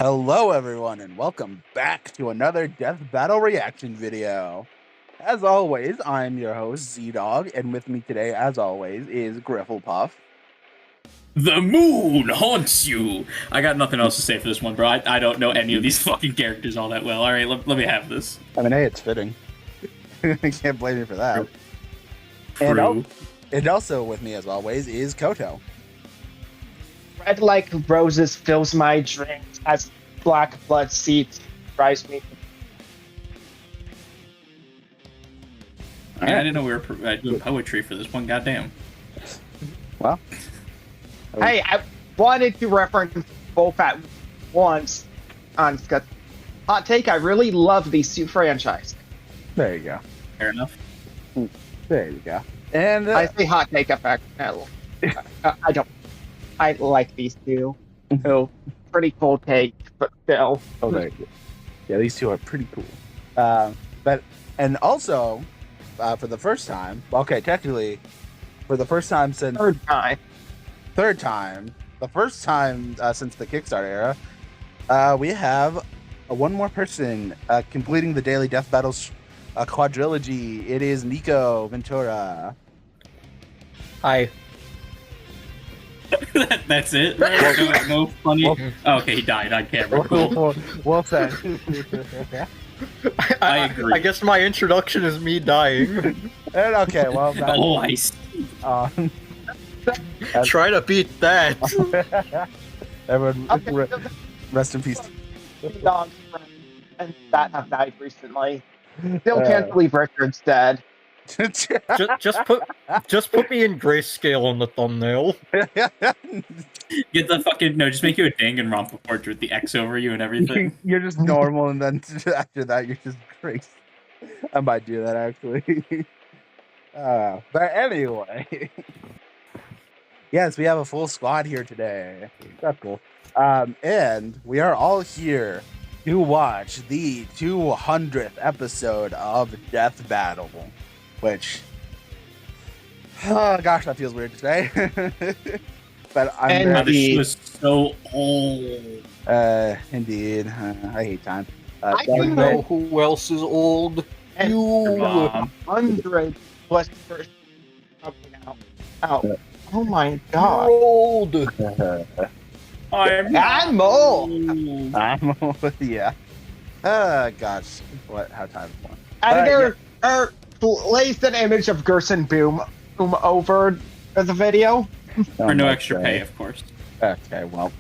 Hello everyone and welcome back to another Death Battle reaction video. As always, I'm your host ZDogg, and with me today, as always, is Grifflepuff. The moon haunts you! I got nothing else to say for this one, bro. I don't know any of these fucking characters all that well. Alright, let me have this. I mean, hey, it's fitting. I can't blame you for that. True. And also with me, as always, is Koto. Red like roses fills my dreams as black blood seeps drives me. Yeah, I didn't know we were doing poetry for this one, goddamn. Well. Hey, I wanted to reference both at once on Scott. Hot take, I really love these two franchises. There you go. Fair enough. There you go. And I say hot take effect. I don't. I like these two. So, pretty cool take, but still. oh, there you go. Yeah, these two are pretty cool. And also, for the first time, okay, technically, for the first time since third time, the first time since the Kickstarter era, we have one more person completing the Daily Death Battles quadrilogy. It is Niko Ventura. Hi. That's it? Right? No funny. Oh, okay, he died on camera. Cool. Well said. I agree. I guess my introduction is me dying. And okay, well. Oh, I see. Try to beat that. Everyone, rest in peace. Dogs and that have died recently. Still can't believe Richard's dead. just put me in grayscale on the thumbnail. Get the fucking just make you a Danganronpa portrait with the X over you and everything. You're just normal, and then after that, you're just crazy. I might do that actually. But anyway, yes, we have a full squad here today. That's cool. And we are all here to watch the 200th episode of Death Battle, which, oh gosh, that feels weird to say. But This was so old. Indeed. I hate time. I You know who else is old? And You. 100 plus first coming out. Oh my You're god. old. I'm old. I'm yeah. Gosh, how time is going. Editor placed an image of Gerson Boom over the video. For no extra pay, of course. Okay, well,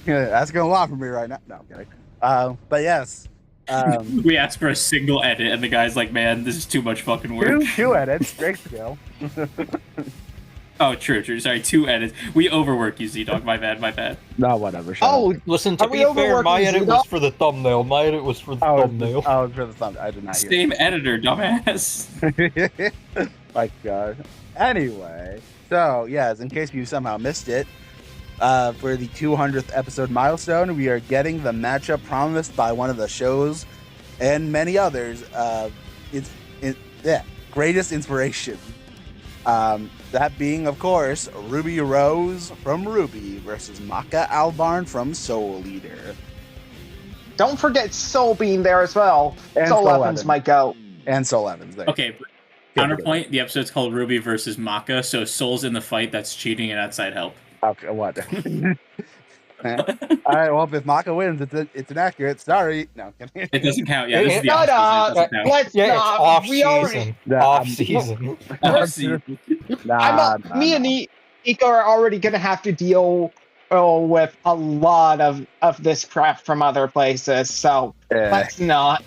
that's going a lot for me right now. No, I'm kidding. But yes, We asked for a single edit, and the guy's like, "Man, this is too much fucking work." two edits, great skill. Oh, true. Sorry, 2 edits. We overwork you, ZDogg. My bad. No, whatever. Shut Oh, up. Listen, to Are we be fair, overworking my edit Zeno? was for the thumbnail. My edit was for the thumbnail. Oh, for the thumb. I did not hear. Same editor, dumbass. My God. Anyway, so yes, in case you somehow missed it, for the 200th episode milestone, we are getting the matchup promised by one of the shows and many others. Greatest inspiration. That being, of course, Ruby Rose from RWBY versus Maka Albarn from Soul Eater. don't forget Soul being there as well. And Soul Soul Evans Evans. might go. And Soul Evans there. Okay, counterpoint. The episode's called Ruby versus Maka, so Soul's in the fight. That's cheating and outside help. Okay, what? All right, well, if Maka wins, it's inaccurate. Sorry. No, kidding. It doesn't count. Yeah, this is the Shut off season. It up. doesn't count. Let's Yeah, it's not. off We already. season. Nah, Off season. Off season. Me and Niko are already gonna have to deal with a lot of this crap from other places. So let's not.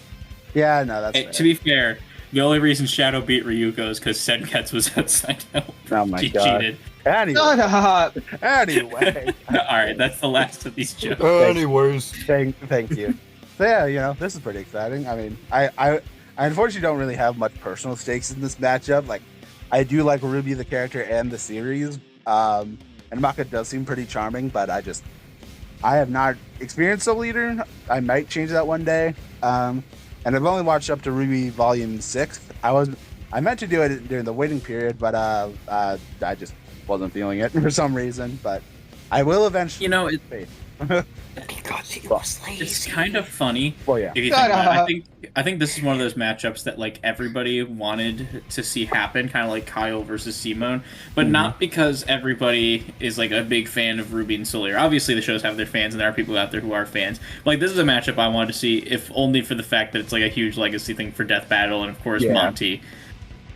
Yeah, no, that's Hey, fair. to be fair, the only reason Shadow beat Ryuko is because Senketsu was outside help. Oh my She God. cheated. Anyway, Shut up. anyway. Alright, that's the last of these jokes. Anyways. Thank you. So yeah, this is pretty exciting. I mean, I unfortunately don't really have much personal stakes in this matchup. Like, I do like Ruby the character and the series, and Maka does seem pretty charming, but I have not experienced Soul Eater. I might change that one day. And I've only watched up to Ruby Volume 6. I meant to do it during the waiting period, but I just wasn't feeling it for some reason. But I will eventually. You know, Because he was lazy. It's kind of funny. Well, yeah. If you think about it. I think this is one of those matchups that like everybody wanted to see happen, kind of like Kyle versus Simone, but not because everybody is like a big fan of Ruby and Solier. Obviously, the shows have their fans, and there are people out there who are fans. But, like, this is a matchup I wanted to see, if only for the fact that it's like a huge legacy thing for Death Battle, and of course Monty.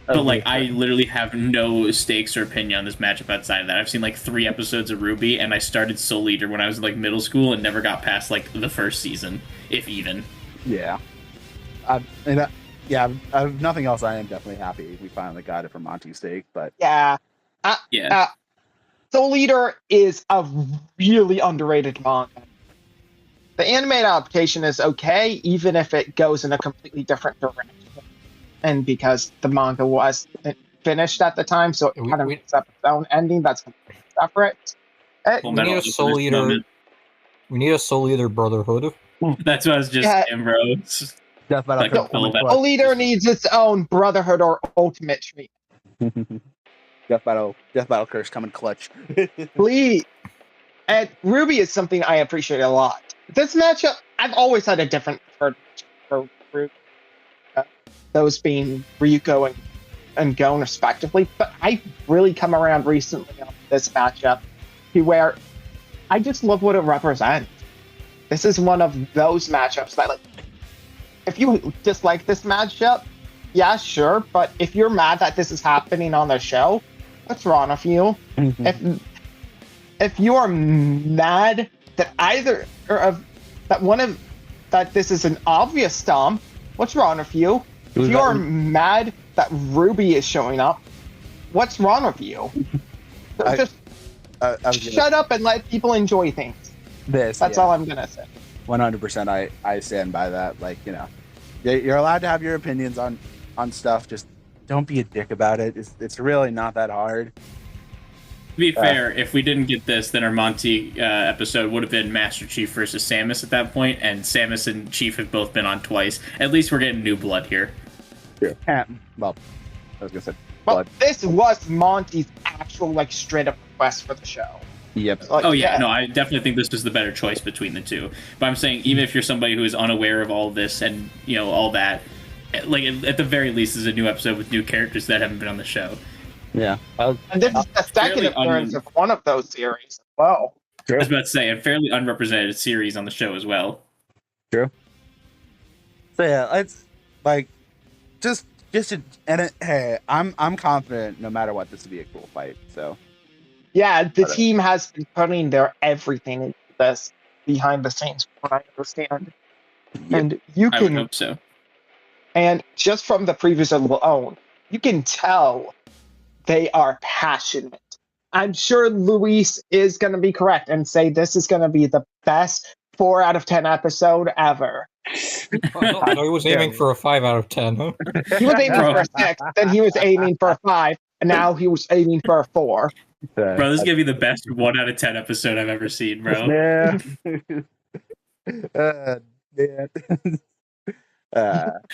But like, I literally have no stakes or opinion on this matchup outside of that. I've seen like 3 episodes of Ruby, and I started Soul Eater when I was in like middle school and never got past like the first season, if even. Yeah. I have nothing else. I am definitely happy we finally got it for Monty's sake, but Yeah. Soul Eater is a really underrated manga. The anime adaptation is okay, even if it goes in a completely different direction. And because the manga was finished at the time, so it kind of makes up its own ending that's completely separate. We need a Soul Eater. We need a Soul Eater Brotherhood. That's what I was just saying, bro. Death Battle. Soul Eater needs its own Brotherhood or Ultimate treatment. Death Battle curse coming clutch. Please. And Ruby is something I appreciate a lot. This matchup, I've always had a different preferred for Ruby. Those being Ryuko and Gon respectively, but I really come around recently on this matchup to where I just love what it represents. This is one of those matchups that, like, if you dislike this matchup, yeah, sure, but if you're mad that this is happening on the show, what's wrong with you? If you are mad that that this is an obvious stomp, what's wrong with you? If you are mad that Ruby is showing up, what's wrong with you? Just shut up and let people enjoy things. That's all I'm gonna say. 100%. I stand by that. Like, you know, you're allowed to have your opinions on stuff. Just don't be a dick about it. It's really not that hard. To be fair, if we didn't get this, then our Monty episode would have been Master Chief versus Samus at that point, and Samus and Chief have both been on twice. At least we're getting new blood here. Well, I was gonna say blood. Well, this was Monty's actual, like, straight up request for the show. Yep. Like, no, I definitely think this was the better choice between the two. But I'm saying, even if you're somebody who is unaware of all this and, you know, all that, like, at the very least, is a new episode with new characters that haven't been on the show. Yeah. And this is the second appearance of one of those series. Wow. I was about to say, a fairly unrepresented series on the show as well. True. So yeah, it's like hey, I'm confident no matter what, this will be a cool fight. So yeah, the team has been putting their everything into this behind the scenes, from what I understand. And you can, I would hope so. And just from the previews alone, you can tell they are passionate. I'm sure Luis is going to be correct and say this is going to be the best 4 out of 10 episode ever. I was aiming for a 5 out of 10. Huh? He was aiming for a 6, then he was aiming for a 5, and now he was aiming for a 4. Bro, this is going to be the best 1 out of 10 episode I've ever seen, bro. Yeah.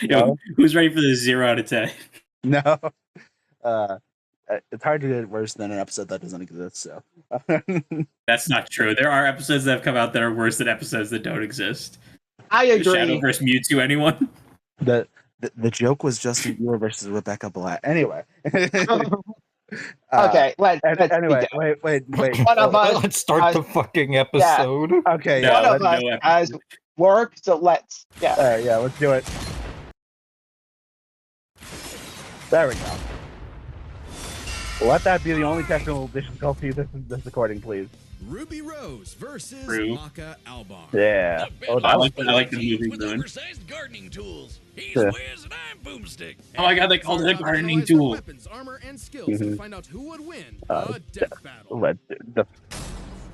Yo, who's ready for the 0 out of 10? No. It's hard to get worse than an episode that doesn't exist, so. That's not true. There are episodes that have come out that are worse than episodes that don't exist. I agree. Shadow versus Mewtwo, anyone? The joke was Justin Bieber versus Rebecca Black. Anyway. Okay, let's anyway, wait. One of us let's start the fucking episode. Yeah. Okay, one of us has work, so let's let's do it. There we go. Let that be the only technical difficulty this recording, please. Ruby Rose versus Maka Albarn. Yeah. I like the movie with oversized gardening tools. He's Yeah. Wiz and I'm Boomstick. Oh my god, they called it a gardening tool. Weapons, armor, and skills to find out who would win a death battle.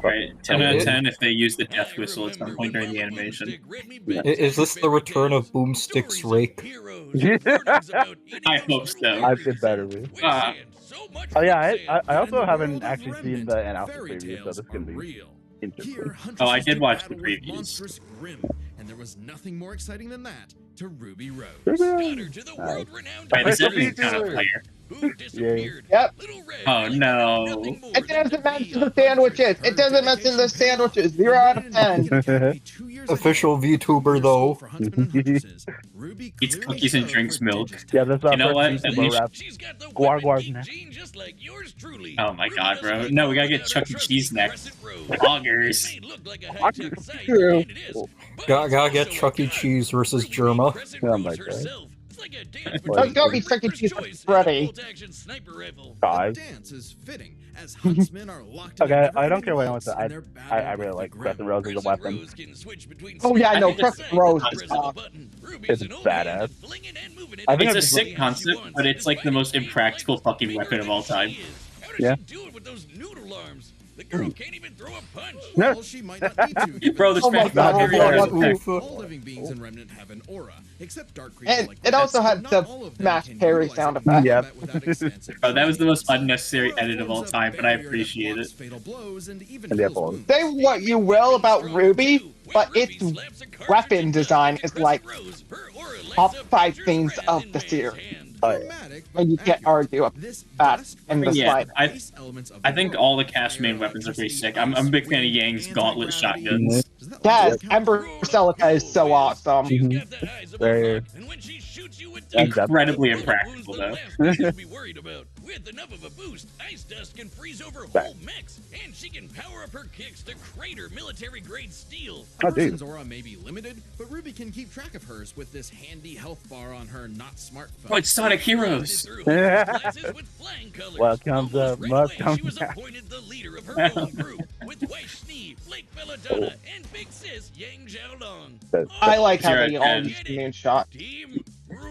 Right, 10 out of 10 if they use the death whistle at some point during the animation. Is this the return of Boomstick's rake? I hope so. I feel better. Oh yeah, I also haven't actually seen the alpha preview, so this is gonna be interesting. Oh, I did watch the previews. and there was nothing more exciting than that to Ruby Rose. Daughter to the world-renowned Wait, this Official is kind of VTuber. player. who disappeared. Yep. Little Red Oh, really no. wanted nothing more It than doesn't to be mention a the sandwiches. Her It doesn't mention the dedication paid off. sandwiches. 0 out of 10. 2 years Official ago, VTuber, though. for huntsmen and huntresses, Ruby Eats clearly cookies and showed drinks her milk. digits Yeah, that's my You know what? first At VTuber least- rap. She's got the Guar weapon guar's geek next. gene just like yours truly. Oh my Ruby god, doesn't bro. make No, we gotta it get without Chuck her E. trusty Cheese next. Crescent Rose. Loggers. It may look like a high-tech scythe, True. and it is, but Gotta it's get also a Chuck E. gun. Cheese versus Ruby Germa. Crescent Oh Rose my God. herself. It's like a dance Well, between don't be a Chuck E. Reaper's Cheese choice Freddy. and a bolt-action sniper rifle. The Guys. dance is fitting, as huntsmen are locked in Okay, a I don't care what never-ending anyone says. waltz in their battle I really with like the Crescent Griffin. Rose as a Crescent weapon. Rose can switch between Oh, yeah, I know. I think it's- Crescent Rose Press is of a awesome. button. Ruby's It's an old badass. hand at flinging and moving it I think It's a it's sick concept, but it's like the most impractical fucking weapon of all time. How does Yeah. she do it with those noodle arms? The girl can't even throw a punch. No. Well, she might not need to. given Bro, this Oh my man's God, not very what- hard what- to pick. all living beings in Remnant have an aura, except dark creatures And like it also rats, had but the not all of them Smash can Parry utilize sound it in effect. Yep. combat without extensive Bro, that was the most training. unnecessary Aura edit of all forms a time, but I barrier that appreciate blocks it. fatal blows and even And heals therefore- wounds. Say what you will about Ruby, but its weapon design is like top 5 things of the series. Oh, yeah. Dramatic, And you but can't accurate. argue about This that dust in the reflects Yeah, slide. I- base elements of I the think world. all the cast main Air, weapons are pretty electricity, sick. I'm a big fan of wind, Yang's gauntlet anti-gravity. shotguns. Does that Yes, logic count? Ember Celica is so awesome. She's Mhm. got the eyes of a Very- hawk, and when she shoots you with That's thunder, incredibly bullet impractical, wounds though. the last thing to be worried about. With enough of a boost, ice dust can freeze over whole mechs, and she can power up her kicks to crater military-grade steel. A Oh, dude. person's aura may be limited, but Ruby can keep track of hers with this handy health bar on her not smartphone. Oh, it's Sonic Heroes. Through Homer's glasses with flying colors. Welcome to Almost right away, she Welcome was back. appointed the leader of her own group with Weiss Schnee, Blake Belladonna, and Big Sis Yang Xiaolong. I like how Zero they out all of use the moonshot. Team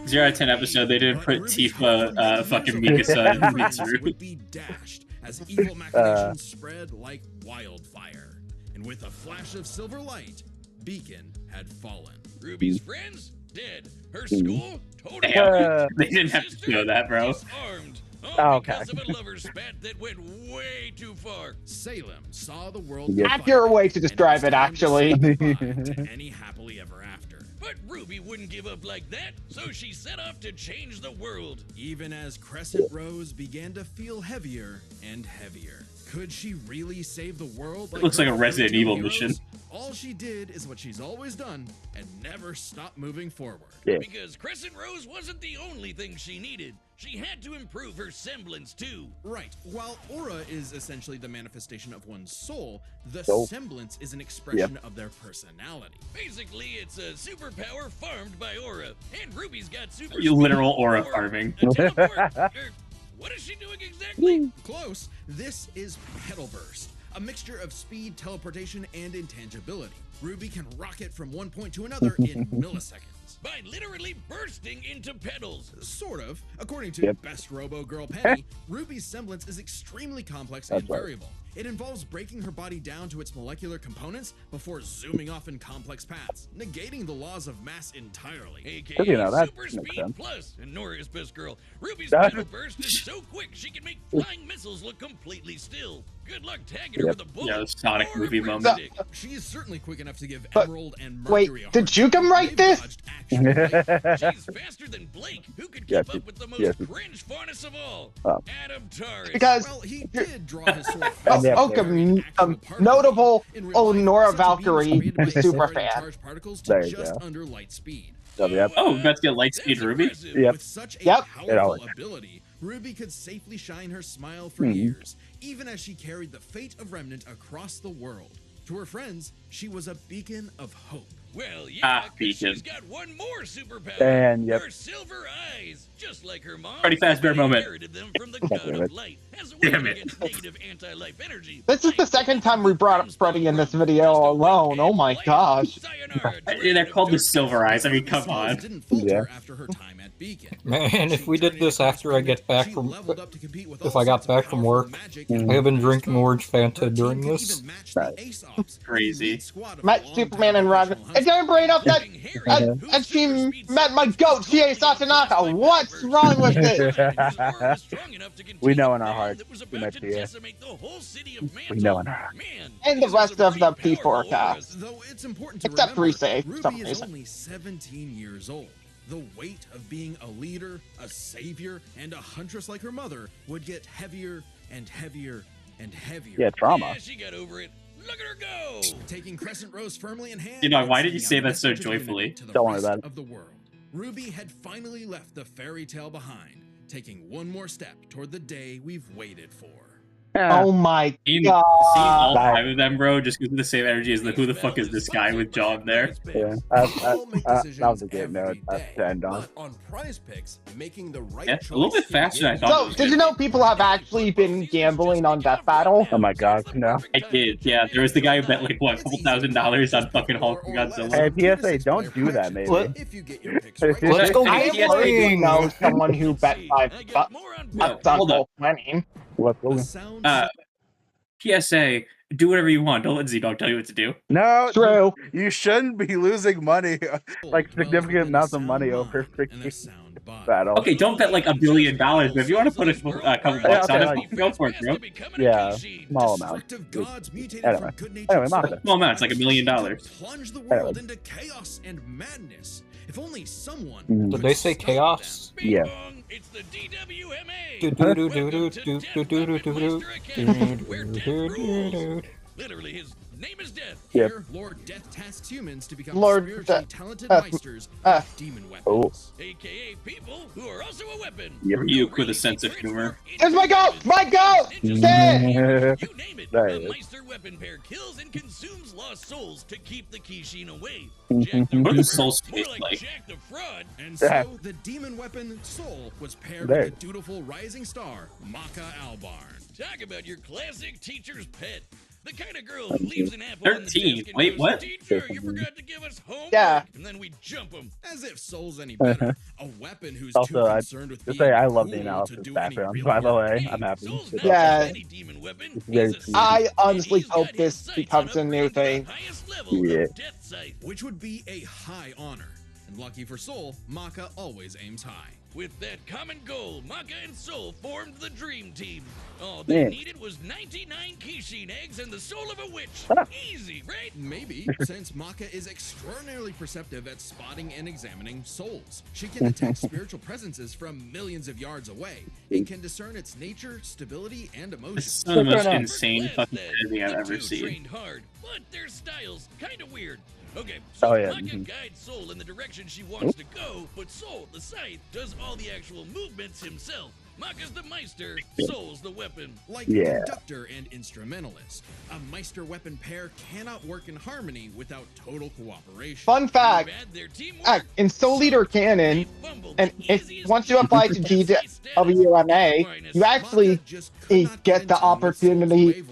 0 out of 10 episode, they didn't put Ruby's Tifa, confidence fucking in Mikasa and friends Mitsuru. would be dashed as evil machinations spread like wildfire. And with a flash of silver light, Beacon had fallen. Ruby's friends dead. Her school totally. Damn. They didn't have to show that, bro. Disarmed. Oh, All okay. because of a lover's spat that went way too far. Salem saw the world Yeah. divide, Accurate way to and describe was it, time to say actually. goodbye to any happily ever after. But Ruby wouldn't give up like that, so she set off to change the world. Even as Crescent Rose began to feel heavier and heavier. Could she really save the world? It looks her like a Resident fairy tale Evil heroes? mission. All she did is what she's always done and never stopped moving forward. Yeah. Because Crescent Rose wasn't the only thing she needed. She had to improve her semblance too. Right. While aura is essentially the manifestation of one's soul, the Soul. semblance is an expression of their personality. Basically, it's a superpower farmed by Aura, and Ruby's got super Literal speed aura or farming. a teleport. What is she doing exactly? Close. This is Petal Burst, a mixture of speed, teleportation, and intangibility. Ruby can rocket from one point to another in milliseconds. By literally bursting into petals. Sort of. According to Yep. Best Robo Girl Penny, Ruby's semblance is extremely complex and That's right. variable. It involves breaking her body down to its molecular components before zooming off in complex paths, negating the laws of mass entirely. AKA You know, that Super makes Speed sense. Plus. And Nora is best girl. Ruby's That- petal burst is so quick she can make flying missiles look completely still. Good luck tagging her Yep. with a bullet. Yeah, the Sonic or a movie Prince moment. stick. She is certainly quick enough to give But, Emerald and wait, Mercury a did hard Jukum time. write They've this? dodged actual lightning. She's faster than Blake, who could Yes, keep up with the most yes. cringe faunus of all. Oh. Adam Taris. Because Well, he did draw his sword. Oh, Yeah. notable Nora Valkyrie super fan. There you go. Under light speed. Yep. Oh, we got to get Lightspeed Ruby? Yep. With such a Yep. It always- powerful ability, Ruby could safely shine her smile for Hmm. years, even as she carried the fate of Remnant across the world. To her friends, she was a beacon of hope. Well, yeah, Ah, 'cause Beacon. she's got one more superpower. And, yep. Her silver eyes, just like her mom. Pretty fast bear who moment. inherited them from the god Damn of it. light as a Damn weapon it. against negative anti-life energy. This is the second time we brought up Freddy in this video alone. Oh my gosh. Sayonara, Yeah, they're called the Dark Silver Eyes. I mean, Ruby's come skills on. Didn't falter Yeah. after her time at Beacon. Man, if She we did turned this into after I get back she from, leveled up to compete with if all I got sorts of back from powerful work, magic Mhm. and I have been fast drinking cars. Orange Her Fanta team during could this. even match the Right. Ace Ops, Crazy. elite squad of met long-time Superman and Roger. professional And don't bring up that hunters, and she met my goat, Chie Satanaka. What's wrong with this? We know in our hearts we met Tia. We know in our hearts. And the rest of the P4 cast. Though it's important to Except remember, Rise, for some Ruby is reason. only 17 years old. The weight of being a leader, a savior, and a huntress like her mother would get heavier and heavier and heavier. Yeah, trauma. Yeah, she got over it. Look at her go! Taking Crescent Rose firmly in hand. You know, why did you and say sending that so out a message of joyfully? unity to the Don't worry rest about it. Of the world. Ruby had finally left the fairy tale behind, taking one more step toward the day we've waited for. Oh my Seeing all god. 5 of them, bro, just gives me the same energy as the who the fuck is this guy with John there? Yeah, that was a good note to end on. But on Prize Picks, making the right Yeah, a little bit faster than I thought. So, did you know people have actually been gambling on Death Battle? Oh my god, no. I did, yeah. There was the guy who bet like what, a couple $1,000 on fucking Hulk and Godzilla. Hey, PSA, don't do that, maybe. If you get your picks right. Let's go I Hey, actually know someone who bet $5 No, on hold up. Gold winning. What? The sound PSA, do whatever you want. Don't let ZDogg tell you what to do. No, True. you shouldn't be losing money, like significant amounts of money over and a freaking sound body. battle. Okay, don't bet like $1 billion, but if you want to put a couple bucks on okay, it, go for it, bro. Yeah, small amount. Destructive gods mutated Anyway. from good-natured Anyway, Maka. Small amount, it's like $1 million. Plunge the world into chaos and madness. If only someone Mhm. could Did they say stop chaos? them. Yeah. It's the DWMA. Where death rules. Literally, his name is Death. Yep. Here, Lord Death tasks humans to become Lord spiritually Death- talented uh, meisters uh, of demon weapons. AKA people who are also a weapon. Yep. Ryuk with a sense of humor. There's my goat! My goat! Dead! You name it. There A it is. Meister weapon pair kills and consumes lost souls to keep the Kishin away. Mhm. Jack the What do the Ripper, souls more taste like like? Jack the Fraud. And Yeah. so, the demon weapon Soul was paired There. with the dutiful rising star, Maka Albarn. Talk about your classic teacher's pet. The kind of girl who leaves an apple on the 13. desk and Wait, goes, what? Teacher, you forgot to give us homework. Yeah. And then we jump them. As if Soul's any better. A weapon who's Also, too I concerned with just being say I love cool the to analysis do any background, real by the work. way. Hey, I'm happy. Soul's with not Yeah. just any demon weapon. It's very He's a cool. I scythe, honestly and he's hope got this his sights becomes on a new upgrading to the thing. highest level Yeah. of Death Scythe. Which would be a high honor. And lucky for Soul, Maka always aims high. With that common goal, Maka and Soul formed the Dream Team. All they Yeah. needed was 99 Kishin eggs and the soul of a witch. Ah. Easy, right? Maybe, since Maka is extraordinarily perceptive at spotting and examining souls. She can detect spiritual presences from millions of yards away and can discern its nature, stability, and This is emotion. some of the most Fair enough. insane Last fucking then, editing I've the ever two seen. trained hard, but their styles kind of weird. Okay, so Oh, yeah, Maka mhm. guides Soul in the direction she wants to go, but Soul, the scythe, does all the actual movements himself. Maka's the Meister, Soul's the weapon. Like Yeah. conductor and instrumentalist, a Meister weapon pair cannot work in harmony without total cooperation. Fun fact, Bad their teamwork, in Soul Leader canon, and if once you apply to GWMA, you actually get the opportunity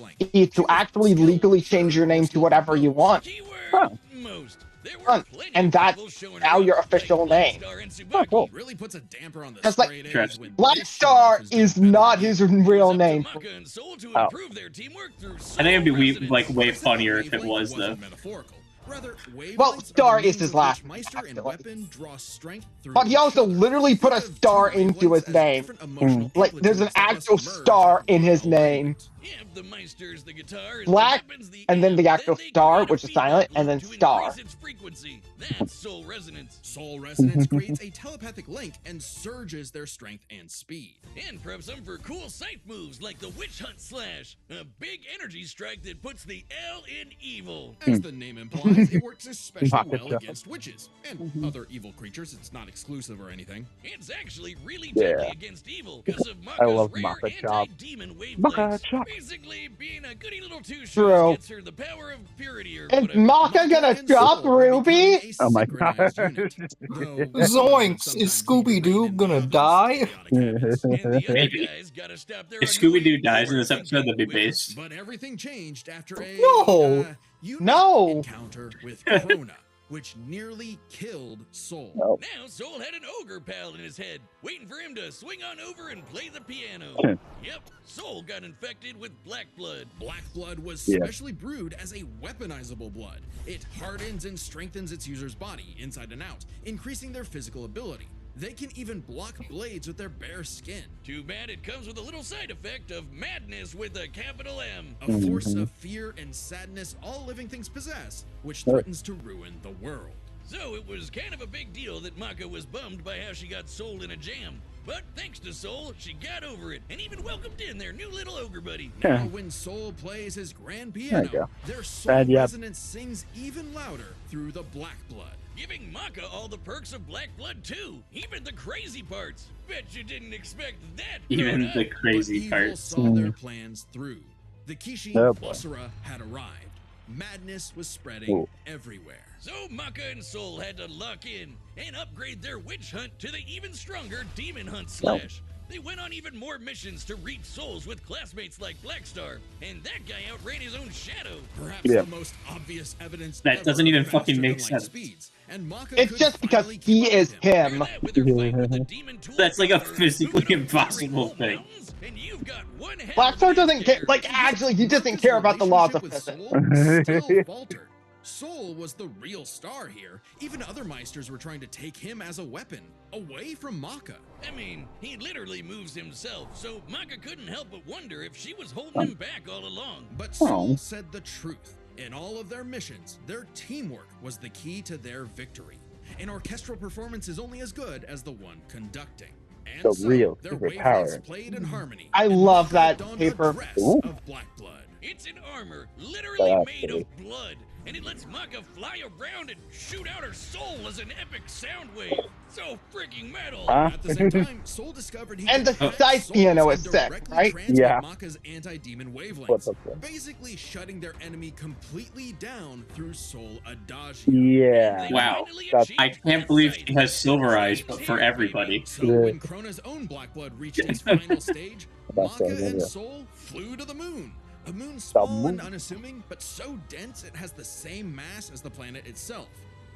to actually legally change your name to whatever you want. Huh. Most. There were Fun. plenty And of that's people showing now up, your like official name. Blackstar and Oh, Tsubaki. cool. Really puts a damper on the That's like- straight A's Trust. when Black this Star show is doing not better. his It's real up to name. Maka and Soul to Oh. improve their teamwork through I think it'd be Soul like resonance. way But funnier if it wavelength was though. wasn't metaphorical. Rather, Well, wavelengths are Star the is means his with last which Meister and name, weapon draw strength through But he also each other. literally put a Think of star two into his wavelengths as name. different emotional Like, there's an amplitudes that actual must merge star into in his one name. wavelength. If the Meisters, the guitar, and Black, the weapons, the and then the amp, actual they star, create a which is feedback silent, loop and then to star. increase its frequency. That's soul resonance. Soul resonance creates a telepathic link and surges their strength and speed. And preps them for cool scythe moves like the Witch Hunt Slash, a big energy strike that puts the L in evil. As the name implies, it works especially Maka well Chop. against witches and other evil creatures. It's not exclusive or anything. It's actually really Yeah. deadly against evil because of I Maka's love rare Maka Chop. anti-demon Maka wavelengths. Chop. Basically, being a goody little two-shoes True. gets her the power of purity or Is whatever. Maka gonna and drop Soul will Ruby? become a Oh my synchronized god. unit. Though Zoinks! sometimes Is Scooby-Doo even gonna of die? chaotic habits. And the other Maybe. guys gotta stop their If Scooby-Doo annoying dies in this overthinking episode, that'd be with- based. But everything changed after a No. unique No. encounter with Krona. which nearly killed Soul. Oh. Now Soul had an ogre pal in his head, waiting for him to swing on over and play the piano. Yep, Soul got infected with black blood. Black blood was Yeah. specially brewed as a weaponizable blood. It hardens and strengthens its user's body, inside and out, increasing their physical ability. They can even block blades with their bare skin. Too bad it comes with a little side effect of madness with a capital M. A force of fear and sadness all living things possess, which threatens to ruin the world. So it was kind of a big deal that Maka was bummed by how she got Soul in a jam. But thanks to Soul, she got over it and even welcomed in their new little ogre buddy. Now when Soul plays his grand piano, go. their soul Yep. resonance sings even louder through the black blood. Giving Maka all the perks of black blood too, even the crazy parts. Bet you didn't expect that. Even grown-up. the crazy But evil parts. saw their plans through. The Kishin Oh, boy. Basara had arrived. Madness was spreading Ooh. everywhere. So Maka and Soul had to lock in and upgrade their witch hunt to the even stronger demon hunt slash. They went on even more missions to reach souls with classmates like Blackstar, and that guy outran his own shadow. Perhaps Yeah. the most obvious evidence That ever doesn't even of faster fucking than make light sense. speeds. And Maka It's could just because finally keep he up is with him. him. Look at that with her fight with the demon tool That's like a power, physically moving up impossible whole thing. mountains, and you've got one hell of Blackstar a doesn't care. there. Like, actually, he doesn't Maka's care about the laws of relationship physics. with Soul still faltered. Soul was the real star here. Even other Meisters were trying to take him as a weapon, away from Maka. I mean, he literally moves himself, so Maka couldn't help but wonder if she was holding him back all along. But Soul Oh. said the truth. In all of their missions, their teamwork was the key to their victory. An orchestral performance is only as good as the one conducting. And The so, real their superpower. wavelengths played in harmony. I and love Maka that donned paper. a dress Ooh. of black blood. It's an armor literally That's made pretty. of blood, and it lets Maka fly around and shoot out her soul as an epic sound wave. So freaking metal. Huh? At the same time, Soul discovered he And could the hack scythe souls piano and is sick, directly right? transmit Yeah. Maka's anti-demon What wavelengths, the fuck? basically shutting their enemy completely down through Soul Adagio. Yeah. They Wow. finally That's- achieved I can't believe that she has silver eyes, sight. but for everybody. So when Krona's own black blood reached its final stage, That's Maka so good, and yeah. Soul flew to the moon. A moon small and unassuming, but so dense it has the same mass as the planet itself.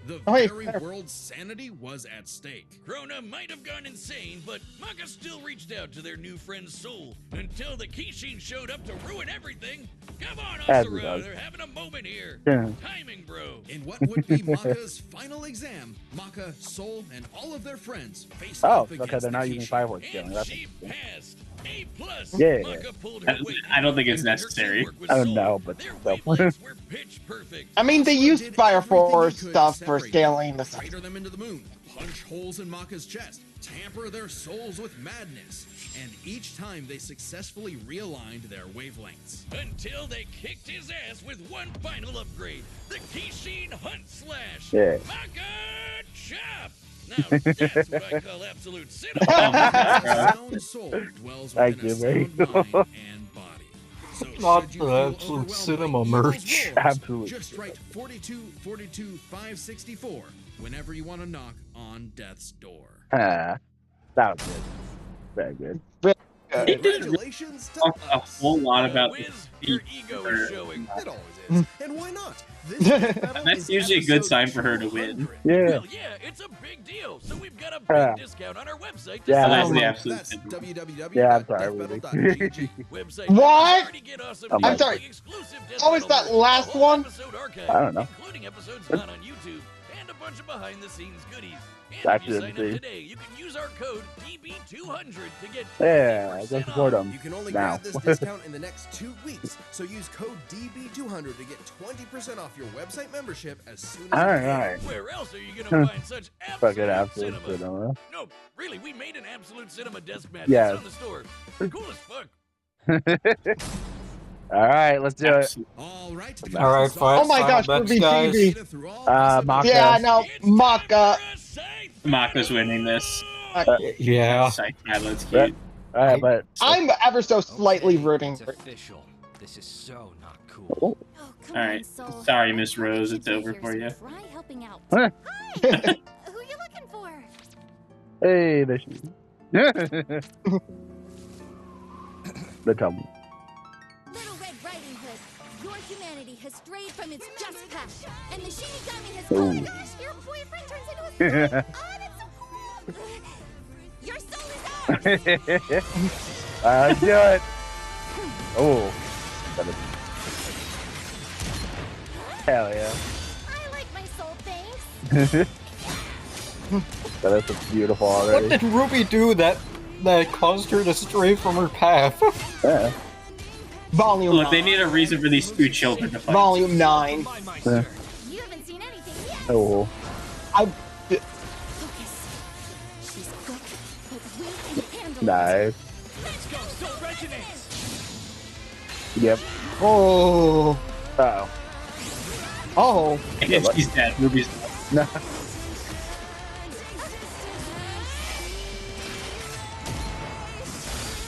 The Oh, wait. very world's sanity was at stake. Krona might have gone insane, but Maka still reached out to their new friend Soul until the Kishin showed up to ruin everything. Come on, As he Asura, does. they're having a moment here. Yeah. Timing, bro. In what would be Maka's final exam, Maka, Soul, and all of their friends faced Oh, off okay, against they're not the using Kishin. fireworks scaling. And That's she passed. A+. Yeah. Maka pulled her weight. I don't think it's And her necessary. teamwork with I don't Soul. know, but Their still. wavelengths were pitch perfect. I mean, they Asura used did Fire everything he Force could stuff to for separate scaling the them, crater them into the moon, punch holes in Maka's chest, tamper their souls with madness, and each time they successfully realigned their wavelengths. Until they kicked his ass with one final upgrade, the Kishin Hunt Slash. Yeah. Maka Chop! Now, that's what I call absolute cinema. A sound soul dwells Thank within a you, very sound mind and body. So Not should you the feel absolute overwhelmed cinema by evil's merch. roars, Absolute Just write 42 42 564 whenever you want to knock on death's door. that was good. Very good. It didn't Congratulations to talk a us. whole lot about the Wiz, your speech ego for- is showing. It always is. And why not? This death battle That's is usually a good episode sign for her to win. 200. Yeah. Well, yeah, it's a big deal. So we've got a Yeah. big discount on our website. To Yeah, So that's celebrate. the absolute That's cinema. Yeah, I'm sorry, www.deathbattle.gg. Website. What? Already get awesome I'm deals, sorry. like exclusive Death Oh, is Battle that merch, last a whole one? episode archive, I don't know. including episodes not on YouTube, and a bunch of behind-the-scenes goodies. And That's if you good sign to up see. today, you can use our code DB200 to get Yeah, 20% go support off. them. You can only Now. grab this discount in the next 2 weeks, so use code DB200 to get 20% off your website membership as soon as All you can. right. Where else are you gonna find such Fucking absolute absolute cinema? cinema. No, really, we made an absolute cinema desk mat. Yes. It's on the store. Cool as fuck. All right, let's do it. All right. All right, fine. Oh my gosh, Final Ruby bets, guys. TV. Maka. Yeah, no, It's Maka. time for a scythe Maka's winning this. Yeah. Psych, that's Yeah. cute. All right, but I'm ever so slightly rooting It's for official. This is so not cool. Oh, come All on, right. Soul. Sorry, Miss Why don't Rose, you it's be over here for so you. Try helping out. Huh. Hi. Who you looking for? hey, there she is. The tumble. Little Red Riding Hood. Your humanity has strayed from its just path, and the Shinigami has. Ooh. Oh my gosh, your boyfriend turns into a scythe. Oh, that's so cool. Your soul is ours. Let's do it. Oh. Hell yeah. I like my soul, thanks. That's beautiful What already. did Ruby do that caused her to stray from her path? Yeah. Volume Look, 9. they need a reason for these two children to fight. Volume 9. Yeah. You haven't seen anything yet. Oh. Focus. She's quick, but we can handle Nice. Let's go, soul resonance. Yep. Oh. Uh-oh. Oh. And she's dead. Ruby's dead. No.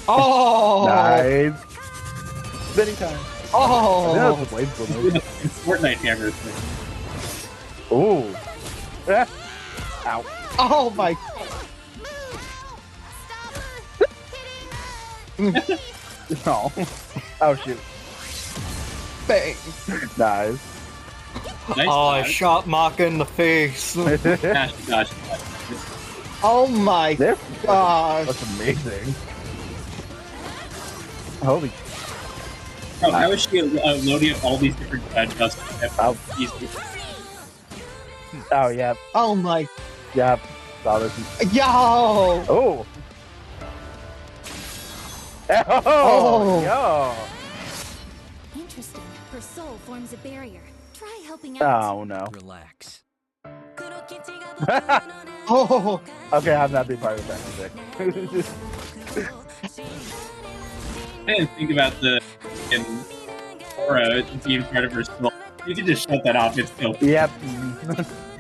Oh. Nice. Spinning time. Oh. That was a wasteful move. It's Fortnite hammer. Ooh. Ah. Ow. Oh my. Oh. Oh shoot. Bang. Nice. Nice Oh, I dodge. shot Maka in the face. Gosh. Oh my There. gosh. That's amazing. Holy. Oh, how is she loading up all these different dust? Oh. Easily. Oh yeah. Oh my. Yeah. Saw this. Yo. Oh. Oh. Yo. Interesting. Her soul forms a barrier. Try helping out. Oh no. Relax. Oh. Okay, I'm not being part of the music. I didn't think about the aura being part of her soul. You can just shut that off. It's so. Yep.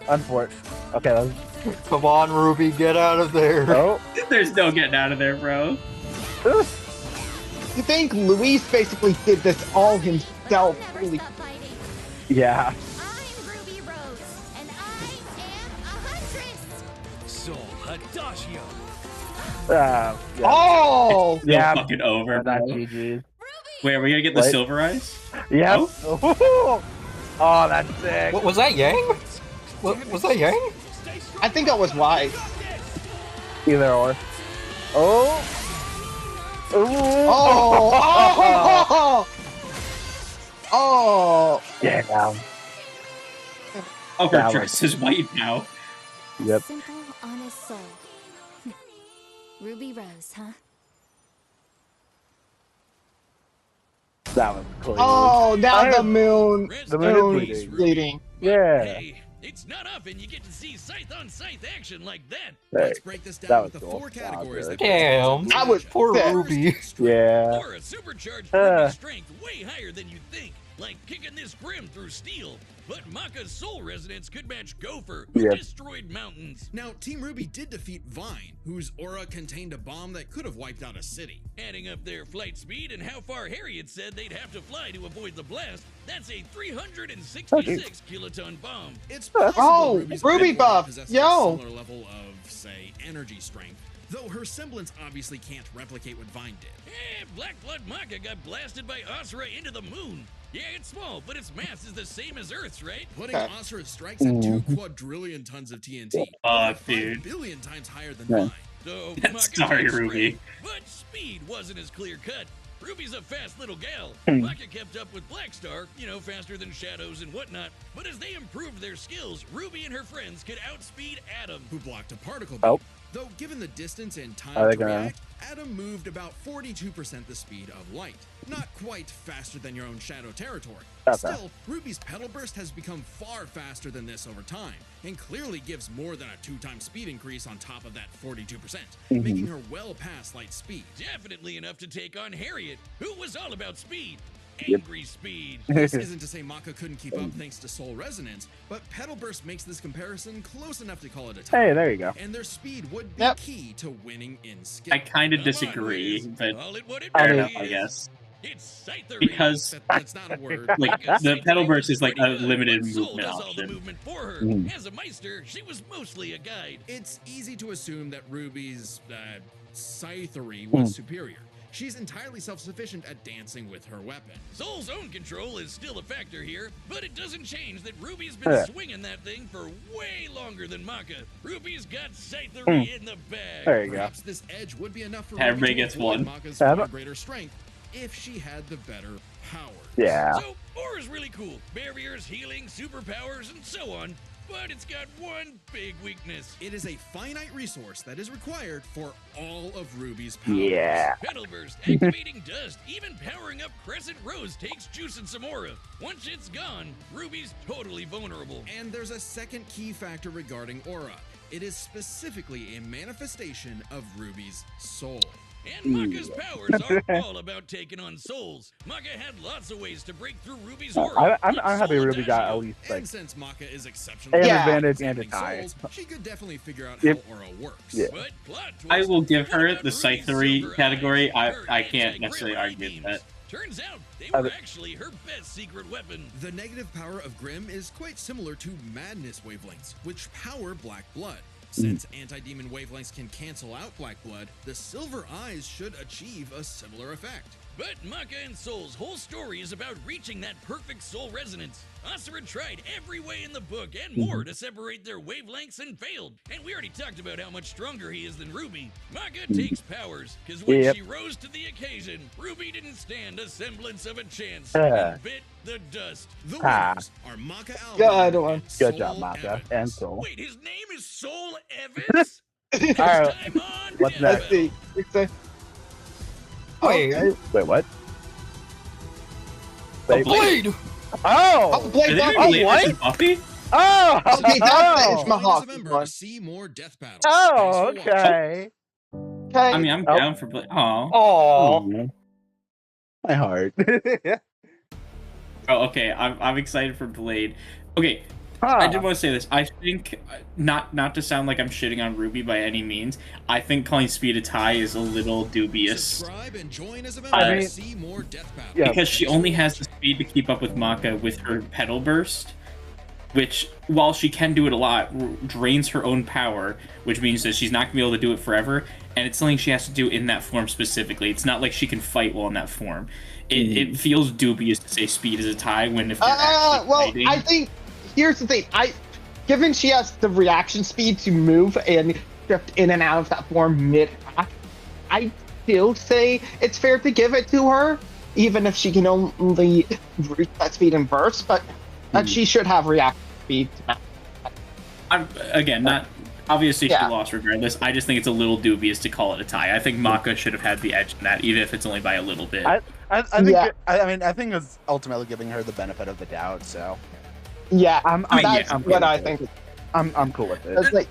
Unfortunate. Okay. Let's... Come on, Ruby, get out of there. Oh. There's no getting out of there, bro. You think Luis basically did this all himself? Never Really? stop fighting. Yeah. I'm Ruby Rose, and I am a huntress. Soul Hadashio. Yeah. Oh. It's so Yeah. fucking over, That's bro. GG's. Wait, are we gonna get the What? silver eyes? Yep. Oh? Oh, that's sick. What was that, Yang? Was that Yang? I think I was wise. Either or. Oh. Oh. Oh. Oh. Yeah. Oh, her That dress is white now. Yep. Simple, honest soul. Ruby Rose, huh? That was clean. Oh. Now the moon. Rest The in moon peace, is Ruby. Bleeding. Yeah. Hey, it's not often you get to see scythe on scythe action like that. Hey, Let's break this that down was with the cool. 4 categories Wow, that Damn. That was Poor sick. Ruby. Yeah. Or a supercharged Ruby strength way higher than you'd think, like kicking this Grim through steel. But Maka's soul resonance could match Gopher, who Yep. destroyed mountains. Now, Team Ruby did defeat Vine, whose aura contained a bomb that could have wiped out a city. Adding up their flight speed and how far Harriet said they'd have to fly to avoid the blast, that's a 366 kiloton bomb. It's possible Oh, Ruby's Ruby aura buff. possesses Yo. a similar level of, say, energy strength, though her semblance obviously can't replicate what Vine did. Eh, Black Blood Maka got blasted by Asura into the moon. Yeah, it's small, but its mass is the same as Earth's, right? Putting Okay. Asura's strikes at 2 quadrillion tons of TNT. Oh, over 5 dude. billion times higher than Yeah. Vine. So, Sorry, had Ruby. strength, but speed wasn't as clear cut. Ruby's a fast little gal. Hmm. Maka kept up with Blackstar, faster than Shadows and whatnot. But as they improved their skills, Ruby and her friends could outspeed Atom. Who blocked a particle Oh. beam. Though given the distance and time Are they to gonna- react, Atom moved about 42% the speed of light. Not quite faster than your own Shadow territory. Okay. Still, Ruby's Petal Burst has become far faster than this over time, and clearly gives more than a 2-time speed increase on top of that 42%, making her well past light speed. Definitely enough to take on Harriet, who was all about speed. Yep. Angry speed. This isn't to say Maka couldn't keep up thanks to Soul Resonance, but Petal Burst makes this comparison close enough to call it a tie. Hey, there you go. And their speed would be Yep. key to winning in skill. I kind of Come on, disagree, Wiz. but Call it what it I fair mean- enough, I is. guess. It's scythery. Because That's not a word. like Maka's the scythery pedal burst was is like a pretty good, limited but Soul movement does all the option. movement for her. Mhm. As a Meister, she was mostly a guide. It's easy to assume that Ruby's scythery was superior. She's entirely self-sufficient at dancing with her weapon. Soul's own control is still a factor here, but it doesn't change that Ruby's been swinging that thing for way longer than Maka. Ruby's got scythery in the bag. There you go. Perhaps this edge would be enough for Everybody Ruby to gets avoid one. Maka's far greater strength if she had the better power. Yeah. So, Aura's really cool. Barriers, healing, superpowers, and so on. But it's got one big weakness. It is a finite resource that is required for all of Ruby's powers. Yeah. Petal Burst, activating dust, even powering up Crescent Rose takes juice and some aura. Once it's gone, Ruby's totally vulnerable. And there's a second key factor regarding aura. It is specifically a manifestation of Ruby's soul. And Maka's powers are all about taking on souls. Maka had lots of ways to break through Ruby's aura. I'm happy Ruby got at least like And since Maka is exceptional an Yeah. advantage and a tie. souls, she could definitely figure out Yep. how aura works. Yeah. But plot twist, I will give what her about the Ruby's scythery silver category. eyes and her I can't necessarily anti-gravity argue beams? that. Turns out they were actually her best secret weapon. The negative power of Grim is quite similar to madness wavelengths, which power black blood. Since anti-demon wavelengths can cancel out black blood, the silver eyes should achieve a similar effect. But Maka and Soul's whole story is about reaching that perfect soul resonance. Asura tried every way in the book and more to separate their wavelengths and failed. And we already talked about how much stronger he is than Ruby. Maka takes powers, because when she rose to the occasion, Ruby didn't stand a semblance of a chance and bit the dust. The winners are Maka Albarn Good one. and Good Soul job, Maka Evans. and Soul. Wait, his name is Soul Evans? All right. Time on What's Devil. next? Let's see. It's a- Wait, Wait, what? A Wait, blade! Oh, oh, Blade Are they Buff- related what? to Buffy? oh, Okay, that's oh, it's Join as a Mahawk member one. to see more death battles. oh, Thanks for watching. okay. Okay. I mean, I'm down for Blade. Aw. oh, My heart. Oh, okay. I'm excited for Blade. Okay, I did want to say this. I think, not to sound like I'm shitting on Ruby by any means, I think calling Speed a tie is a little dubious. Subscribe and join as a member I to mean- see more death battles. Yeah. Because she only has the speed to keep up with Maka with her Petal Burst, which, while she can do it a lot, drains her own power, which means that she's not going to be able to do it forever, and it's something she has to do in that form specifically. It's not like she can fight while in that form. It feels dubious to say speed is a tie when if you're actually Well, fighting... I think here's the thing. Given she has the reaction speed to move and shift in and out of that form mid-attack, I still say it's fair to give it to her, even if she can only reach that speed and burst. But that she should have reaction speed. Again, not obviously she Yeah. lost regardless. I just think it's a little dubious to call it a tie. I think Maka should have had the edge in that, even if it's only by a little bit. I think Yeah. I think it's ultimately giving her the benefit of the doubt. So Yeah, I'm that's cool what with I it. think. I'm cool with it. It's like,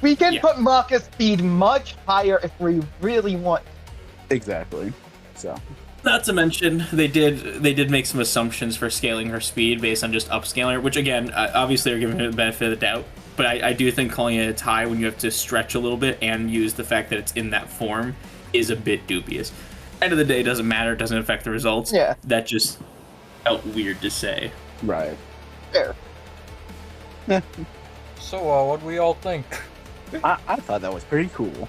we can Yeah. put Maka's speed much higher if we really want. Exactly. So Not to mention, they did make some assumptions for scaling her speed based on just upscaling her, which again, obviously are giving her the benefit of the doubt. But I do think calling it a tie when you have to stretch a little bit and use the fact that it's in that form is a bit dubious. End of the day, it doesn't matter, it doesn't affect the results. Yeah. That just felt weird to say. right. Fair. so what do we all think? I thought that was pretty cool.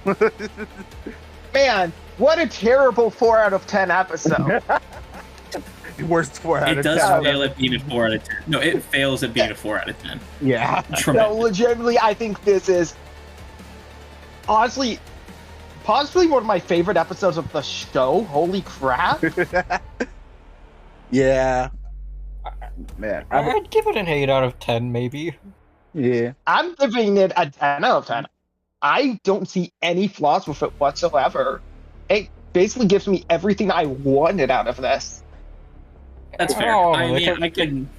Man, what a terrible 4 out of 10 episode. Worst 4 out It of does 10. fail at being a 4 out of 10. No, it fails at being a 4 out of 10. Yeah. No, Tremendous. legitimately, I think this is honestly, possibly one of my favorite episodes of the show. Holy crap. Yeah. Man. I'd give it an 8 out of 10, maybe. Yeah. I'm giving it a 10 out of 10. I don't see any flaws with it whatsoever. It basically gives me everything I wanted out of this. That's fair. Oh, I they mean, I can...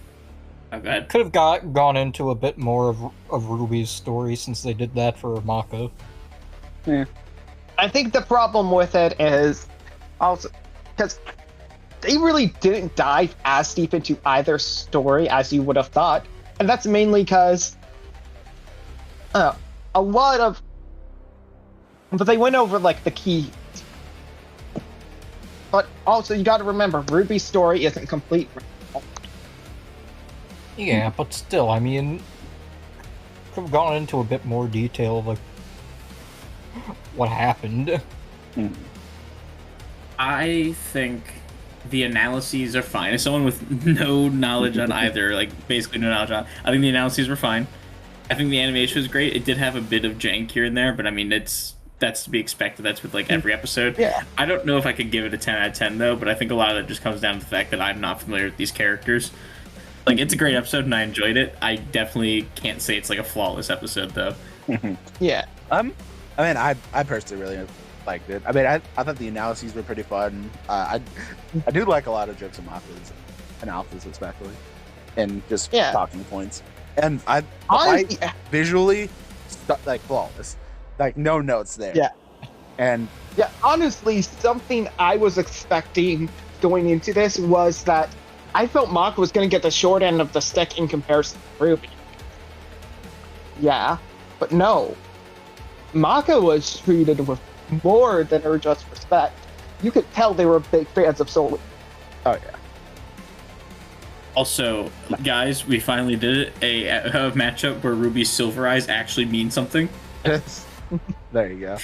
Oh, go ahead. Could have gone into a bit more of Ruby's story since they did that for Maka. I think the problem with it is also because they really didn't dive as deep into either story as you would have thought. And that's mainly because a lot of... But they went over, like, the key. But also, you gotta remember, Ruby's story isn't complete. Yeah, but still, I mean, could have gone into a bit more detail of, like, what happened. I think the analyses are fine. As someone with no knowledge on either, like basically no knowledge on, I think the analyses were fine. I think the animation was great. It did have a bit of jank here and there, but I mean, that's to be expected. That's with like every episode. Yeah. I don't know if I could give it a 10 out of 10 though, but I think a lot of that just comes down to the fact that I'm not familiar with these characters. Like, it's a great episode and I enjoyed it. I definitely can't say it's like a flawless episode though. Yeah. I mean, I personally really liked it. I mean, I thought the analyses were pretty fun. I do like a lot of jokes and Maka's analysis, especially, and just talking points. And I Honestly, visually like flawless, like no notes there. Yeah. And yeah, honestly, something I was expecting going into this was that I felt Maka was going to get the short end of the stick in comparison to Ruby. Yeah, but no. Maka was treated with more than her just respect. You could tell they were big fans of Soul. Oh yeah. Also, guys, we finally did it. A matchup where Ruby's Silver Eyes actually mean something. There you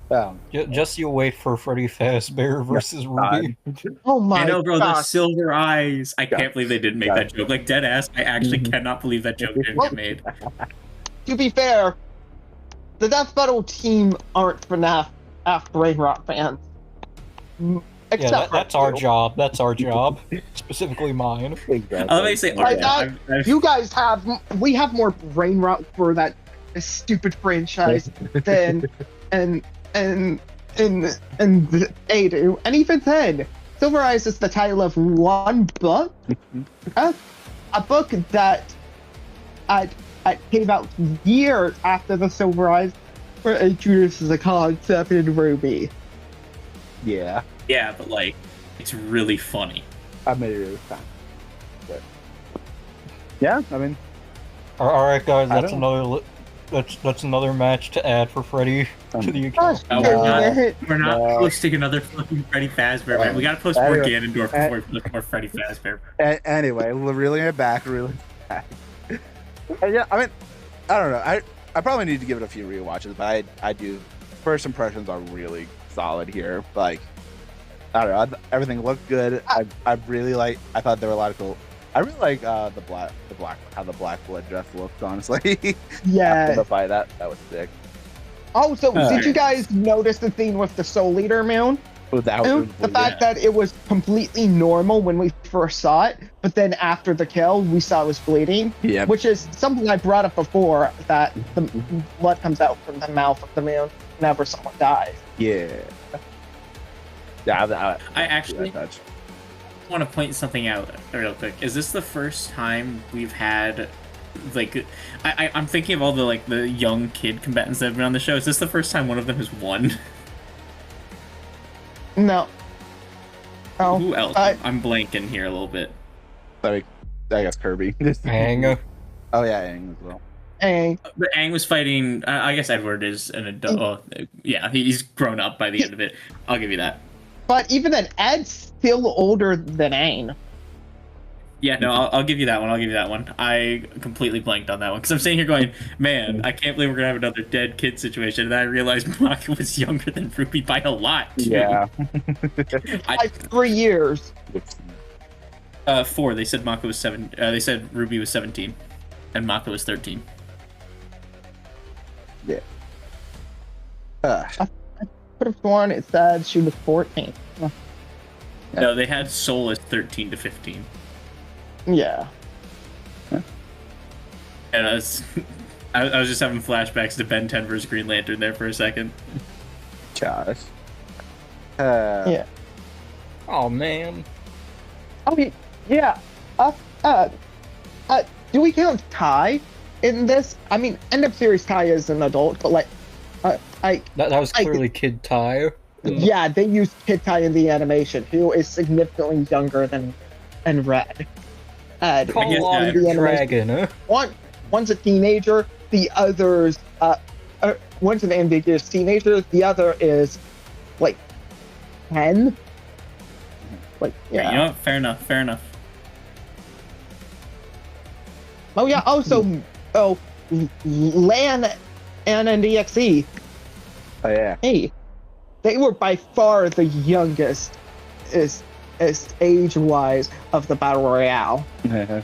go. Just you wait for Freddy Fazbear versus Ruby. Oh my god. I know, bro, the Silver Eyes. I can't believe they didn't make that joke. Like, dead ass, I actually cannot believe that joke didn't get made. To be fair, the Death Battle team aren't FNAF after Rain Rock fans. Yeah, that's our job. That's our job. Specifically mine. Let me say, you guys we have more brain rot for that stupid franchise than and they do. And even then, Silver Eyes is the title of one book, a book that came out years after the Silver Eyes were introduced as a concept in Ruby. Yeah. Yeah, but like, it's really funny. I made it really fun. But yeah, I mean, all right, guys, that's another match to add for Freddy to the account. We're not posting another fucking Freddy Fazbear, man. We gotta post more Ganondorf before we post more Freddy Fazbear. Anyway, reeling it back. Yeah, I mean, I don't know. I probably need to give it a few rewatches, but I do. First impressions are really solid here. Like, I don't know. Everything looked good. I really like. I thought there were a lot of cool. I really like how the black blood dress looked. Honestly, yeah. After the fight, that was sick. Also, did you guys notice the thing with the Soul Eater moon? The fact that it was completely normal when we first saw it, but then after the kill, we saw it was bleeding. Yeah. Which is something I brought up before, that the blood comes out from the mouth of the moon whenever someone dies. Yeah. Yeah. I actually want to point something out real quick. Is this the first time we've had, like, I'm thinking of all the like the young kid combatants that have been on the show. Is this the first time one of them has won? No. Oh. Who else? I'm blanking here a little bit. I guess Kirby. Aang. Oh yeah, Aang as well. Aang. But Aang was fighting. I guess Edward is an adult. Oh, yeah, he's grown up by the end of it. I'll give you that. But even then, Ed's still older than Aang. Yeah, no, I'll give you that one. I completely blanked on that one because I'm sitting here going, man, I can't believe we're gonna have another dead kid situation, and then I realized Maka was younger than Ruby by a lot. Too. Yeah. Like 3 years. 4. They said Maka was 7. They said Ruby was 17, and Maka was 13. Yeah. I could have sworn it said she was 14. No, they had Soul as 13 to 15. Yeah. And I was just having flashbacks to Ben 10 versus Green Lantern there for a second. Gosh. Yeah. Oh man. I mean, yeah. Do we count Kai in this? I mean, end of series Kai is an adult, but like, that was clearly Kid Tai. Yeah, they used Kid Tai in the animation, who is significantly younger than Red. Call on the dragon, huh? One's a teenager, the other's one's an ambiguous teenager, the other is like 10. Like, yeah. You know what? Fair enough. Oh yeah, also Lan and DXE. Oh yeah. Hey. they were by far the youngest, is age-wise of the battle royale. There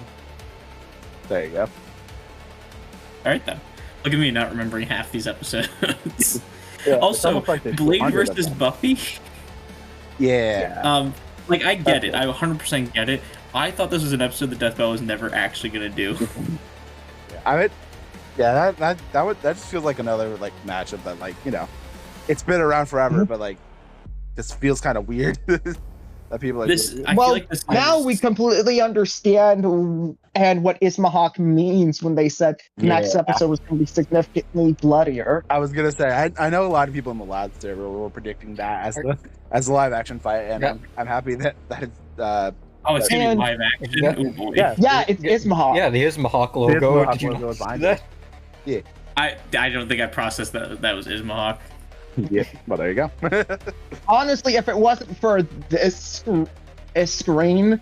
you go. All right then. Look at me not remembering half these episodes. Yeah, Also, like Blade versus Buffy. Yeah. Like I get it. I 100% get it. I thought this was an episode that Death Bell was never actually gonna do. I mean, yeah, that just feels like another like matchup that like it's been around forever, but like just feels kind of weird. That people like this. I Well, feel like this now is- we completely understand and what Ismahawk means when they said next episode was going to be significantly bloodier. I was gonna say I know a lot of people in the lab server were predicting that as the live action fight, and I'm happy that it's oh, it's gonna be and- live action. Yeah. Oh boy. Yeah, it's Ismahawk. Yeah, the Ismahawk logo. Ismahawk Did you logo not is see behind that? I don't think I processed that was Ismahawk. Yeah, well there you go. Honestly, if it wasn't for this screen,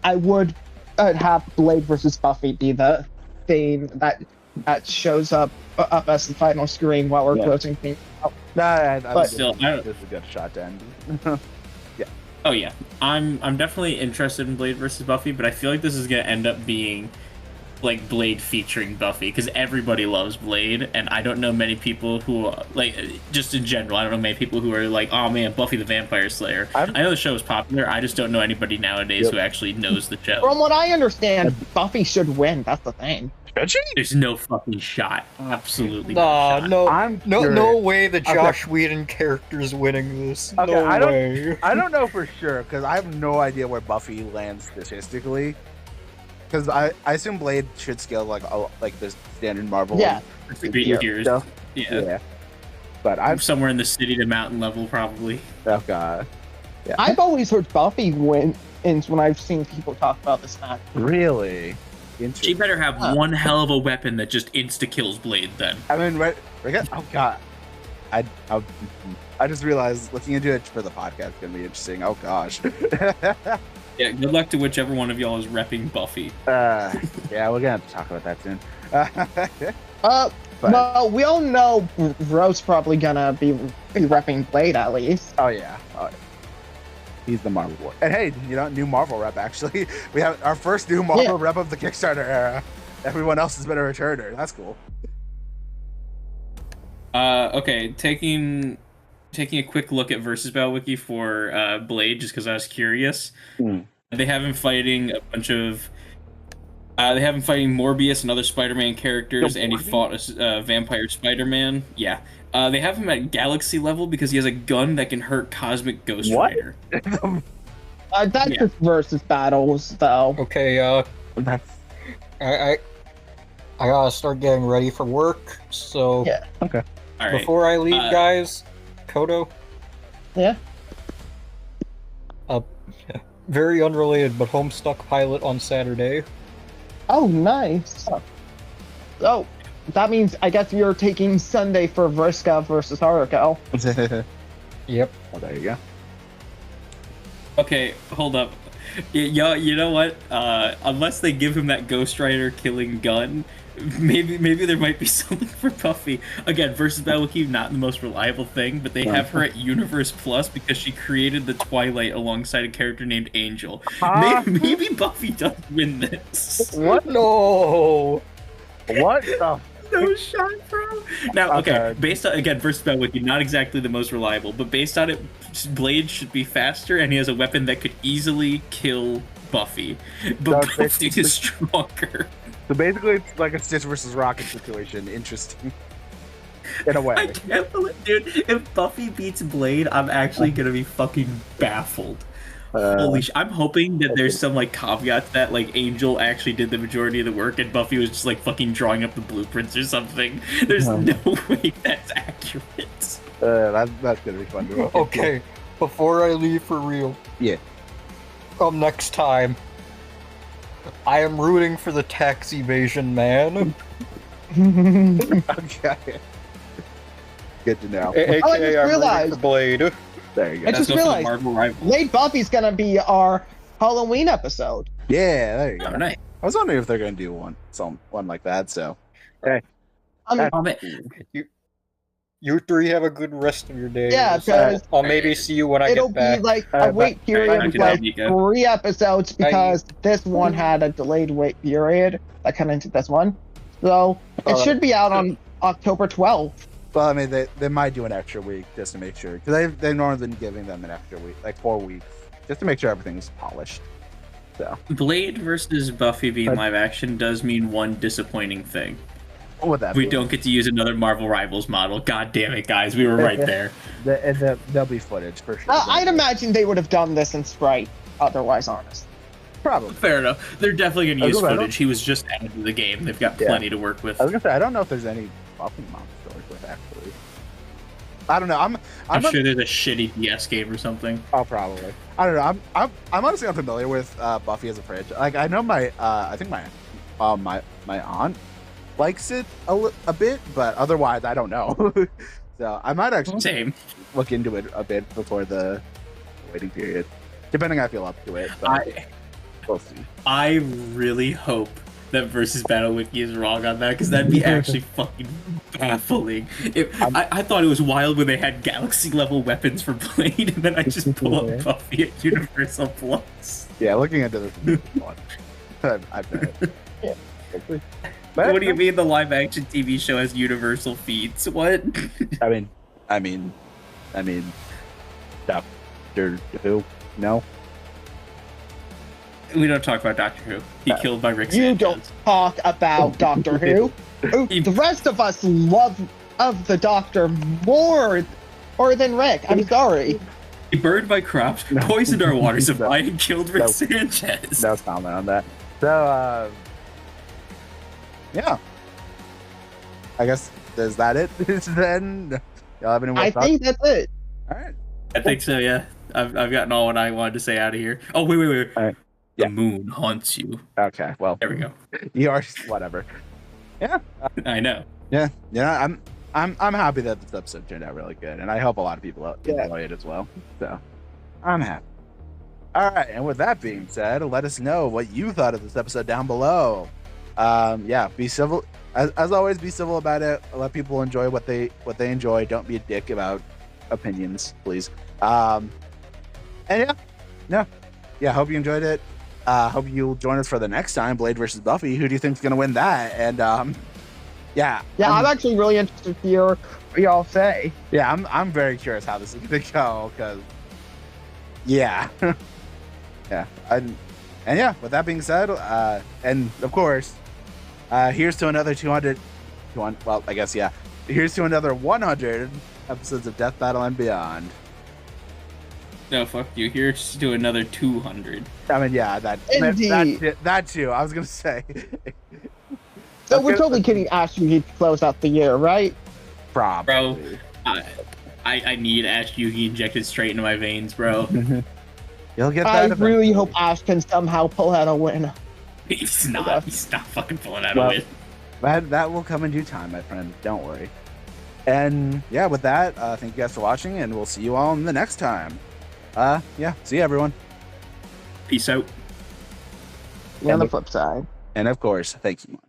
I would have Blade versus Buffy be the thing that shows up as the final screen while we're closing things out. I But still, this is a good shot to end. Oh yeah, I'm definitely interested in Blade versus Buffy, but I feel like this is gonna end up being like Blade featuring Buffy because everybody loves Blade, and I don't know many people who like just in general. I don't know many people who are like, oh man, Buffy the Vampire Slayer. I know the show is popular. I just don't know anybody nowadays who actually knows the show. From what I understand, Buffy should win. That's the thing. There's no fucking shot. Absolutely Nah, no shot. no way the Josh Whedon character's winning this. Okay, No I way. don't know for sure because I have no idea where Buffy lands statistically. Because I assume Blade should scale like the standard Marvel. Yeah. Years. stuff. Yeah. But I'm somewhere in the city to mountain level probably. Oh god. Yeah. I've always heard Buffy wins when I've seen people talk about this match. Really? She better have one hell of a weapon that just insta kills Blade then. I mean, oh god. I just realized looking into it for the podcast is gonna be interesting. Oh gosh. Yeah, good luck to whichever one of y'all is repping Buffy. Yeah, we're gonna have to talk about that soon. Well, we all know Rose probably gonna be repping Blade at least. Oh yeah. He's the Marvel boy. And hey, new Marvel rep actually. We have our first new Marvel rep of the Kickstarter era. Everyone else has been a returner. That's cool. Okay, taking a quick look at Versus Battle Wiki for Blade, just because I was curious. They have him fighting a bunch of. They have him fighting Morbius and other Spider-Man characters, and he fought a vampire Spider-Man. Yeah. They have him at Galaxy level because he has a gun that can hurt Cosmic Ghost Rider. That's just versus battles, though. Okay, I gotta start getting ready for work, so yeah. Okay. All right. Before I leave, guys, Koto. Yeah. Very unrelated, but Homestuck pilot on Saturday. Oh, nice. Oh, that means I guess you're taking Sunday for Vriska versus Haruko. Yep. Oh, there you go. Okay, hold up. Yeah, you know what? Unless they give him that Ghost Rider killing gun, maybe there might be something for Buffy. Again, versus Battlewiki, not the most reliable thing, but they have her at Universe Plus because she created the Twilight alongside a character named Angel. Maybe Buffy does win this. What? No. What the? No shot, bro. Now, okay, based on, again, versus Battlewiki, not exactly the most reliable, but based on it, Blade should be faster, and he has a weapon that could easily kill Buffy. But Buffy is stronger. So basically, it's like a Stitch versus Rocket situation. Interesting. In a way. I can't believe, dude, if Buffy beats Blade, I'm actually gonna be fucking baffled. Holy shit. I'm hoping that there's some, like, caveat to that, like, Angel actually did the majority of the work, and Buffy was just, like, fucking drawing up the blueprints or something. There's no way that's accurate. That's gonna be fun to watch. Okay, before I leave for real. Yeah. Next time, I am rooting for the tax evasion man. Okay. Good to know. AKA, I'm rooting for Blade. There you go. I just realized Blade Buffy's gonna be our Halloween episode. Yeah, there you go. Oh, nice. I was wondering if they're gonna do one like that. So, okay. You three have a good rest of your day. Yeah, because I'll maybe see you when I it'll get back. be like a wait period of like Niko. 3 episodes because this one had a delayed wait period that kind of into this one. So it should be out on October 12th. Well, I mean, they might do an extra week just to make sure, because they've normally been giving them an extra week, like 4 weeks, just to make sure everything's polished. So Blade versus Buffy being live action does mean one disappointing thing. what would that We be? don't get to use another Marvel Rivals model. God damn it, guys. We were right there. There'll be footage for sure. I'd imagine they would have done this in Sprite, otherwise, honest. Probably. Fair enough. They're definitely going to use I don't- footage. He was just added to the game. They've got plenty to work with. I was gonna say I don't know if there's any Buffy moms to work with actually. I don't know. I'm sure there's a shitty DS game or something. Oh, probably. I don't know. I'm honestly unfamiliar with Buffy as a franchise. Like I know I think my aunt likes it a bit, but otherwise I don't know. So I might actually look into it a bit before the waiting period, depending how I feel up to it. But we'll see. I really hope that Versus Battle Wiki is wrong on that, because that'd be actually fucking baffling. I thought it was wild when they had galaxy level weapons for Blade, and then I just pull up Buffy at Universal Plus. Yeah, looking into this is fun. I bet. Yeah. What do you mean the live action TV show has universal feeds? What? I mean, Doctor Who? No. We don't talk about Doctor Who. He killed by Rick You Sanchez. don't talk about Doctor Who. The rest of us love the Doctor more than Rick. I'm sorry. He burned my crops, poisoned our water supply, and killed Rick Sanchez. No comment on that. So, yeah. I guess, is that it? Then, y'all have any more I thoughts? think that's it. All right. I think so, yeah. I've gotten all what I wanted to say out of here. Oh, wait. All right. The moon haunts you. Okay, well. There we go. You are, whatever. Yeah. I know. Yeah, I'm happy that this episode turned out really good, and I hope a lot of people enjoy it as well. So, I'm happy. All right, and with that being said, let us know what you thought of this episode down below. Yeah, be civil. As always, be civil about it. Let people enjoy what they enjoy. Don't be a dick about opinions, please. And yeah. Hope you enjoyed it. Hope you'll join us for the next time, Blade versus Buffy. Who do you think's gonna win that? And yeah, I'm actually really interested to hear what y'all say. Yeah, I'm very curious how this is gonna go, because yeah, yeah, and yeah. With that being said, and of course, here's to another 200. Well, I guess yeah. Here's to another 100 episodes of Death Battle and Beyond. No, fuck you. Here's to another 200. I mean, yeah, that too. I was gonna say. So we're totally kidding. Ash, you need to close out the year, right? Probably. Bro, I need Ash Yugi injected straight into my veins, bro. You'll get I that. really hope Ash can somehow pull out a win. He's not fucking pulling out a win. That will come in due time, my friend. Don't worry. And yeah, with that, thank you guys for watching, and we'll see you all in the next time. Yeah, see you, everyone. Peace out. On the flip side. And of course, thank you.